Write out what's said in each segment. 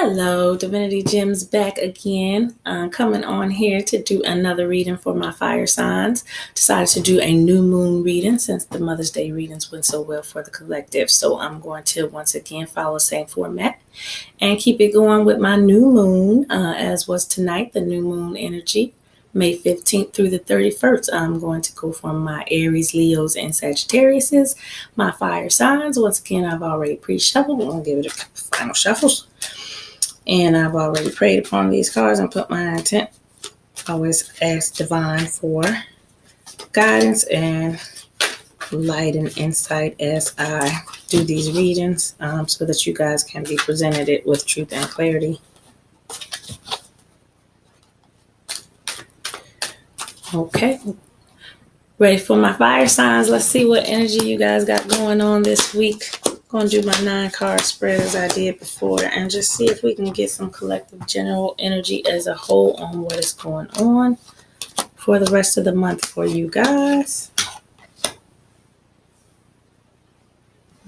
Hello, Divinity Gems back again. Coming on here to do another reading for my fire signs. Decided to do a new moon reading since the Mother's Day readings went so well for the collective. So I'm going to once again follow the same format and keep it going with my new moon, as was tonight, the new moon energy. May 15th through the 31st, I'm going to go for my Aries, Leos, and Sagittariuses, my fire signs. Once again, I've already pre-shuffled. I'm going to give it a couple final shuffles. And I've already prayed upon these cards and put my intent. Always ask Divine for guidance and light and insight as I do these readings, so that you guys can be presented it with truth and clarity. Okay. Ready for my fire signs. Let's see what energy you guys got going on this week. Going to do my 9-card spread as I did before and just see if we can get some collective general energy as a whole on what is going on for the rest of the month for you guys.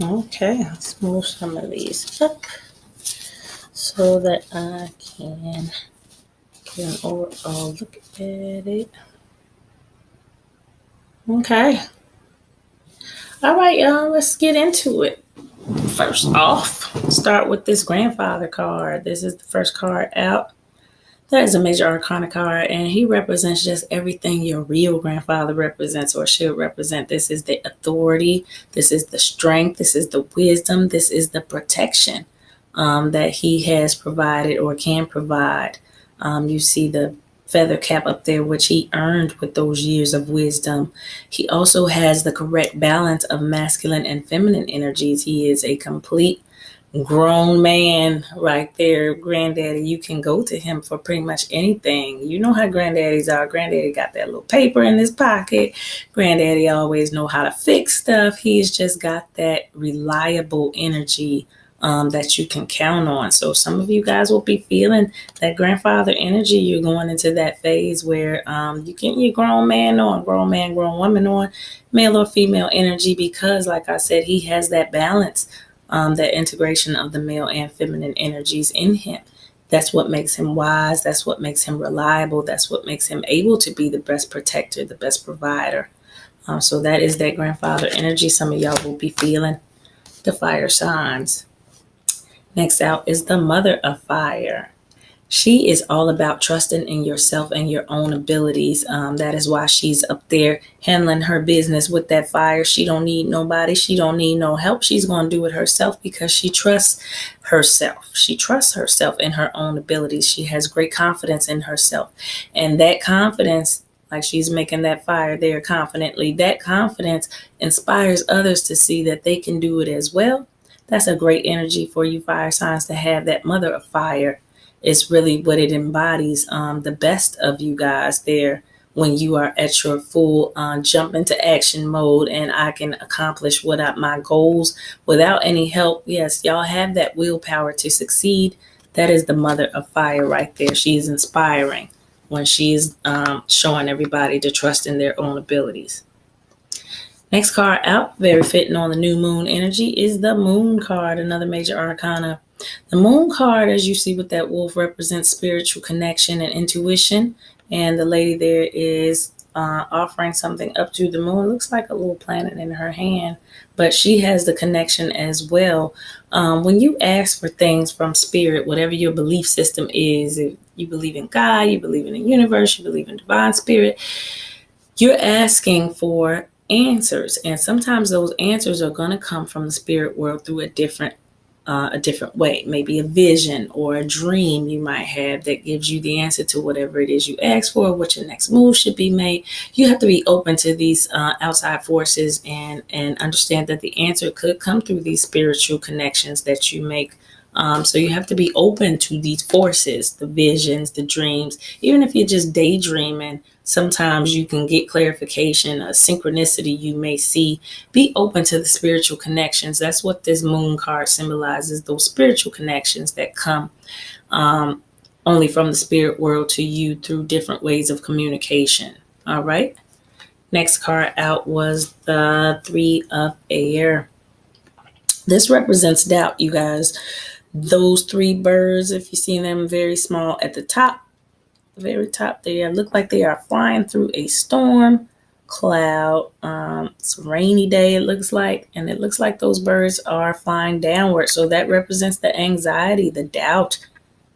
Okay, let's move some of these up so that I can get an overall look at it. Okay. All right, y'all, let's get into it. First off, start with this grandfather card. This is the first card out. That is a major arcana card, and he represents just everything your real grandfather represents or should represent. This is the authority. This is the strength. This is the wisdom. This is the protection that he has provided or can provide. You see the feather cap up there, which he earned with those years of wisdom. He also has the correct balance of masculine and feminine energies. He is a complete grown man right there. Granddaddy, you can go to him for pretty much anything. You know how granddaddies are. Granddaddy got that little paper in his pocket. Granddaddy always know how to fix stuff. He's just got that reliable energy that you can count on. So some of you guys will be feeling that grandfather energy. You're going into that phase where you get your grown man on, grown man, grown woman on, male or female energy, because like I said, he has that balance, that integration of the male and feminine energies in him. That's what makes him wise. That's what makes him reliable. That's what makes him able to be the best protector, the best provider. So that is that grandfather energy. Some of y'all will be feeling the fire signs. Next out is the mother of fire. She is all about trusting in yourself and your own abilities. That is why she's up there handling her business with that fire. She don't need nobody. She don't need no help. She's going to do it herself because she trusts herself. She trusts herself in her own abilities. She has great confidence in herself. And that confidence, like she's making that fire there confidently, that confidence inspires others to see that they can do it as well. That's a great energy for you fire signs to have. That mother of fire is really what it embodies, the best of you guys there when you are at your full jump into action mode and I can accomplish my goals without any help. Yes, y'all have that willpower to succeed. That is the mother of fire right there. She is inspiring when she is showing everybody to trust in their own abilities. Next card out, very fitting on the new moon energy, is the moon card, another major arcana. The moon card, as you see with that wolf, represents spiritual connection and intuition. And the lady there is offering something up to the moon. Looks like a little planet in her hand, but she has the connection as well. When you ask for things from spirit, whatever your belief system is, if you believe in God, you believe in the universe, you believe in divine spirit, you're asking for answers, and sometimes those answers are going to come from the spirit world through a different way, maybe a vision or a dream you might have that gives you the answer to whatever it is you ask for, what your next move should be made. You have to be open to these outside forces and understand that the answer could come through these spiritual connections that you make. So you have to be open to these forces, the visions, the dreams. Even if you're just daydreaming, sometimes you can get clarification, a synchronicity you may see. Be open to the spiritual connections. That's what this moon card symbolizes, those spiritual connections that come only from the spirit world to you through different ways of communication. All right. Next card out was the 3 of Air. This represents doubt, you guys. Those three birds, if you see them very small at the top, the very top there, look like they are flying through a storm cloud. It's a rainy day, it looks like, and it looks like those birds are flying downward. So that represents the anxiety, the doubt.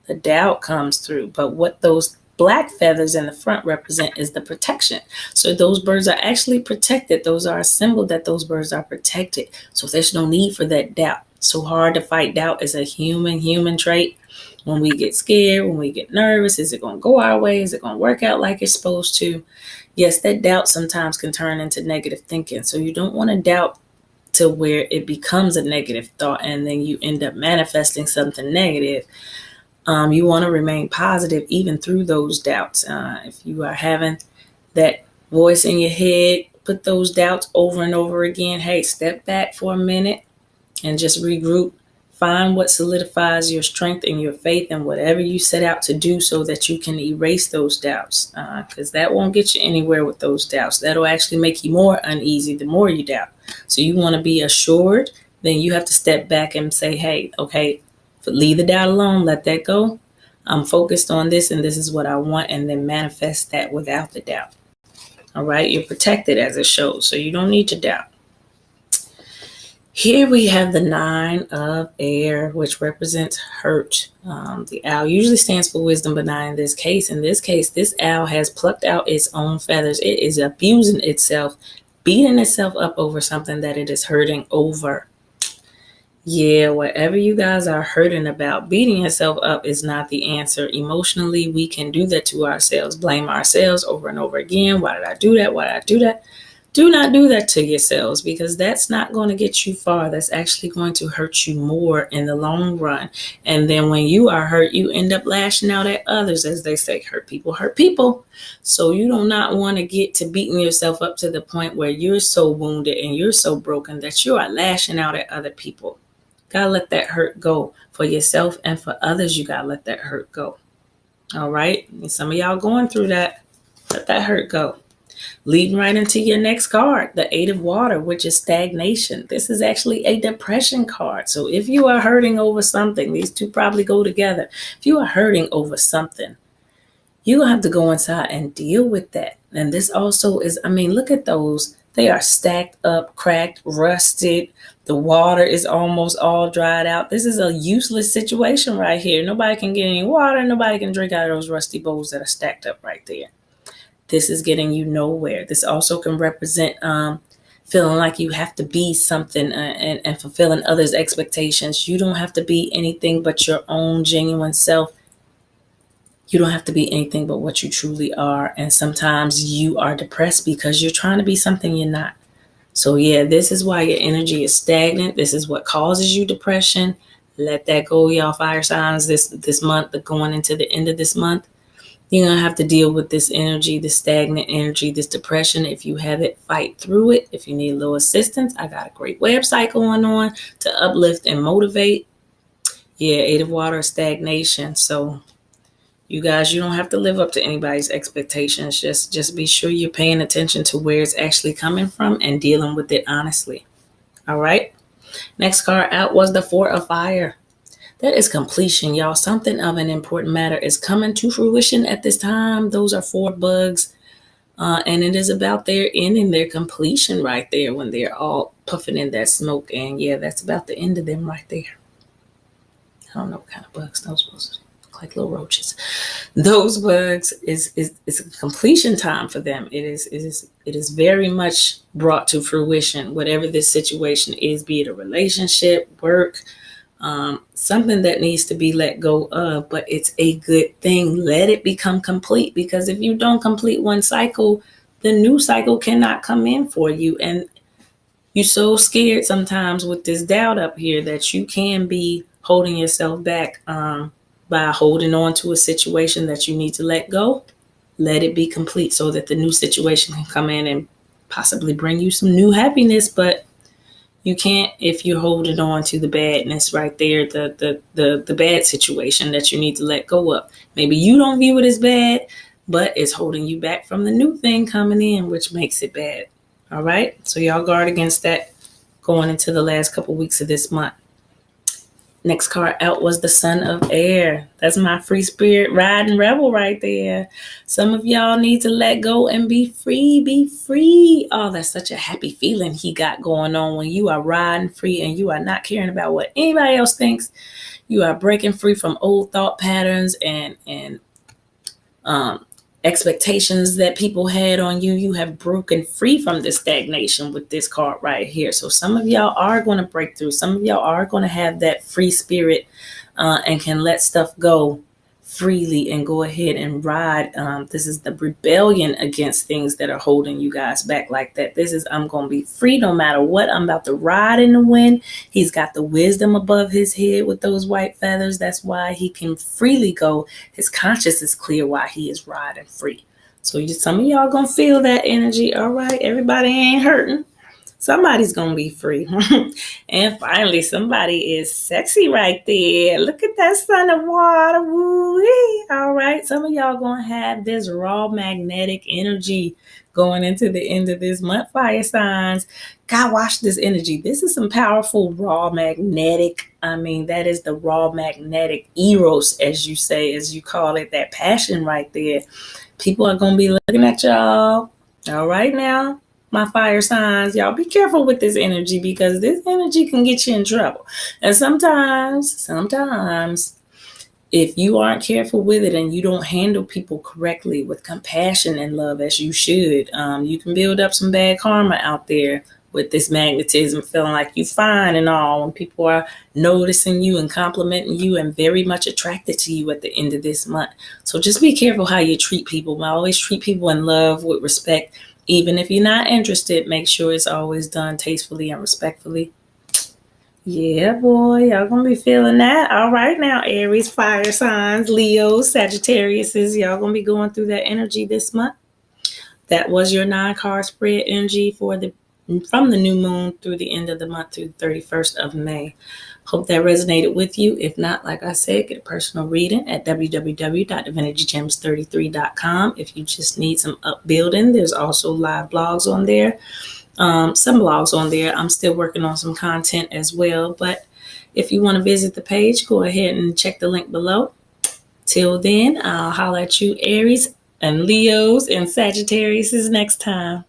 The doubt comes through. But what those black feathers in the front represent is the protection. So those birds are actually protected. Those are a symbol that those birds are protected. So there's no need for that doubt. So hard to fight doubt is a human trait. When we get scared, when we get nervous, is it going to go our way? Is it going to work out like it's supposed to? Yes, that doubt sometimes can turn into negative thinking. So you don't want to doubt to where it becomes a negative thought and then you end up manifesting something negative. You want to remain positive even through those doubts. If you are having that voice in your head, put those doubts over and over again. Hey, step back for a minute and just regroup. Find what solidifies your strength and your faith in whatever you set out to do so that you can erase those doubts, because that won't get you anywhere with those doubts. That'll actually make you more uneasy the more you doubt. So you want to be assured, then you have to step back and say, hey, okay, leave the doubt alone, let that go. I'm focused on this and this is what I want, and then manifest that without the doubt. All right, you're protected as it shows, so you don't need to doubt. Here we have the 9 of air, which represents hurt. The owl usually stands for wisdom, but not in this case. In this case, this owl has plucked out its own feathers. It is abusing itself, beating itself up over something that it is hurting over. Yeah, whatever you guys are hurting about, beating yourself up is not the answer. Emotionally, we can do that to ourselves, blame ourselves over and over again. Why did I do that? Why did I do that? Do not do that to yourselves, because that's not going to get you far. That's actually going to hurt you more in the long run. And then when you are hurt, you end up lashing out at others. As they say, hurt people hurt people. So you do not want to get to beating yourself up to the point where you're so wounded and you're so broken that you are lashing out at other people. Gotta let that hurt go for yourself, and for others, you gotta let that hurt go. All right? And some of y'all going through that. Let that hurt go. Leading right into your next card, the 8 of water, which is stagnation. This is actually a depression card. So if you are hurting over something, these two probably go together. If you are hurting over something, you're going to have to go inside and deal with that. And this also is, look at those. They are stacked up, cracked, rusted. The water is almost all dried out. This is a useless situation right here. Nobody can get any water. Nobody can drink out of those rusty bowls that are stacked up right there. This is getting you nowhere. This also can represent feeling like you have to be something and fulfilling others' expectations. You don't have to be anything but your own genuine self. You don't have to be anything but what you truly are. And sometimes you are depressed because you're trying to be something you're not. So yeah, this is why your energy is stagnant. This is what causes you depression. Let that go, y'all fire signs, this month, going into the end of this month. You're going to have to deal with this energy, this stagnant energy, this depression. If you have it, fight through it. If you need a little assistance, I got a great website going on to uplift and motivate. Yeah, 8 of water, stagnation. So you guys, you don't have to live up to anybody's expectations. Just be sure you're paying attention to where it's actually coming from and dealing with it honestly. All right. Next card out was the 4 of fire. That is completion, y'all. Something of an important matter is coming to fruition at this time. Those are 4 bugs. And it is about their ending, their completion right there when they're all puffing in that smoke. And yeah, that's about the end of them right there. I don't know what kind of bugs those was. Look like little roaches. Those bugs is a completion time for them. It is very much brought to fruition, whatever this situation is, be it a relationship, work, something that needs to be let go of, but it's a good thing. Let it become complete, because if you don't complete one cycle, the new cycle cannot come in for you. And you're so scared sometimes with this doubt up here that you can be holding yourself back by holding on to a situation that you need to let go. Let it be complete so that the new situation can come in and possibly bring you some new happiness. But you can't if you're holding on to the badness right there, the bad situation that you need to let go of. Maybe you don't view it as bad, but it's holding you back from the new thing coming in, which makes it bad. All right. So y'all guard against that going into the last couple weeks of this month. Next card out was the Son of Air. That's my free spirit riding rebel right there. Some of y'all need to let go and be free. Be free. Oh, that's such a happy feeling he got going on when you are riding free and you are not caring about what anybody else thinks. You are breaking free from old thought patterns and expectations that people had on you. You have broken free from this stagnation with this card right here. So some of y'all are going to break through. Some of y'all are going to have that free spirit and can let stuff go freely and go ahead and ride. This is the rebellion against things that are holding you guys back like that. This is, I'm going to be free no matter what. I'm about to ride in the wind. He's got the wisdom above his head with those white feathers. That's why he can freely go. His conscience is clear why he is riding free. So some of y'all going to feel that energy. All right. Everybody ain't hurting. Somebody's going to be free. And finally, somebody is sexy right there. Look at that Son of Water. Woo-wee. All right. Some of y'all going to have this raw magnetic energy going into the end of this month, fire signs. God, watch this energy. This is some powerful raw magnetic. That is the raw magnetic eros, as you say, as you call it, that passion right there. People are going to be looking at y'all. All right now. My fire signs, y'all be careful with this energy because this energy can get you in trouble. And sometimes, if you aren't careful with it and you don't handle people correctly with compassion and love as you should, you can build up some bad karma out there with this magnetism, feeling like you fine and all when people are noticing you and complimenting you and very much attracted to you at the end of this month. So just be careful how you treat people. Always treat people in love, with respect. Even if you're not interested, make sure it's always done tastefully and respectfully. Yeah, boy, y'all gonna be feeling that. All right now, Aries, fire signs, Leos, Sagittarius, y'all gonna be going through that energy this month. That was your 9-card spread energy from the new moon through the end of the month through the 31st of May. Hope that resonated with you. If not, like I said, get a personal reading at www.divinitygems33.com. If you just need some upbuilding, there's also live blogs on there. Some blogs on there. I'm still working on some content as well. But if you want to visit the page, go ahead and check the link below. Till then, I'll holler at you, Aries and Leos and Sagittarius next time.